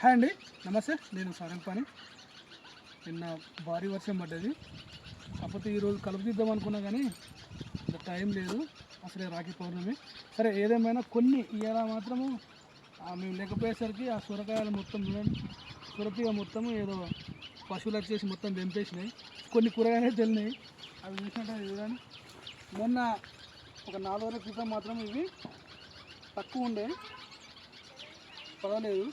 Hi అండి, నమస్తే. నేను సారంపాని. నిన్న భారీ వర్షం పడ్డది. కాకపోతే ఈరోజు కలుపుదిద్దాం అనుకున్నా కానీ ఇంత టైం లేదు. అసలే రాఖీ పౌర్ణమి. సరే, ఏదేమైనా కొన్ని ఇలా మాత్రము మేము లేకపోయేసరికి ఆ సొరకాయలు మొత్తం సొరతీగ మొత్తం ఏదో పశువులు వచ్చేసి మొత్తం తెంపేసినాయి. కొన్ని కూరగాయలు తెలినాయి, అవి చూసినట్టు చూడండి. మొన్న ఒక 4 రోజుల క్రితం మాత్రం ఇవి తక్కువ ఉండే, పర్వాలేదు.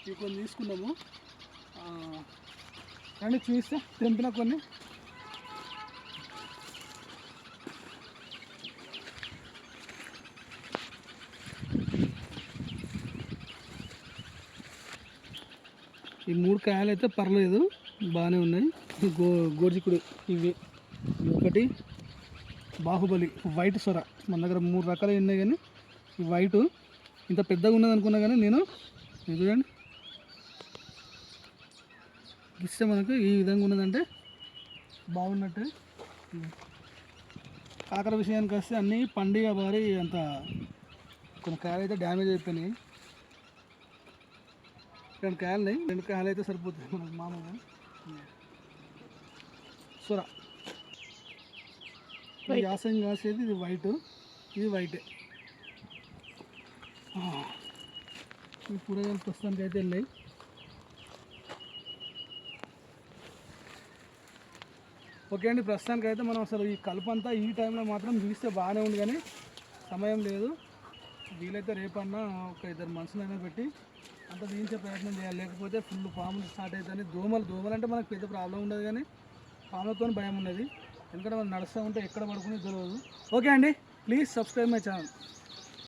ఇవి కొన్ని తీసుకున్నాము. కానీ చూస్తే తెంపిన కొన్ని ఈ 3 కాయలు అయితే పర్లేదు, బాగానే ఉన్నాయి. గోర్జికుడు ఇవి ఒకటి, బాహుబలి వైట్ సొర. మన దగ్గర 3 రకాలు ఉన్నాయి, కానీ ఈ వైటు ఇంత పెద్దగా ఉన్నది అనుకున్నా కానీ నేను ఇది చూడండి ఇస్తే మనకు ఈ విధంగా ఉన్నదంటే బాగున్నట్టు. కాకర విషయానికి వస్తే అన్నీ పండుగ బారి అంత కొన్ని కాయలు అయితే డ్యామేజ్ అయిపోయినాయి. 2 కాయలు ఉన్నాయి, 2 కాయలు అయితే సరిపోతుంది మనకు మామూలుగా. సొర యాసం కాసేది ఇది వైట్, ఇది వైటే. ఈ కూరగాయలు ప్రస్తుతానికి అయితే వెళ్ళాయి. ఓకే అండి, ప్రస్తుతానికి అయితే మనం అసలు ఈ కలుపంతా ఈ టైంలో మాత్రం తీస్తే బాగానే ఉంది, కానీ సమయం లేదు. వీలైతే రేపన్నా ఒక 2 మనుషులైనా పెట్టి అంత తీయించే ప్రయత్నం చేయాలి. లేకపోతే ఫుల్ పాములు స్టార్ట్ అవుతాయి. దోమలు అంటే మనకు పెద్ద ప్రాబ్లం ఉండదు, కానీ పాములతో భయం ఉన్నది. ఎందుకంటే మనం నడుస్తూ ఉంటే ఎక్కడ పడుకుని తెలియదు. ఓకే అండి, ప్లీజ్ సబ్స్క్రైబ్ మై ఛానల్.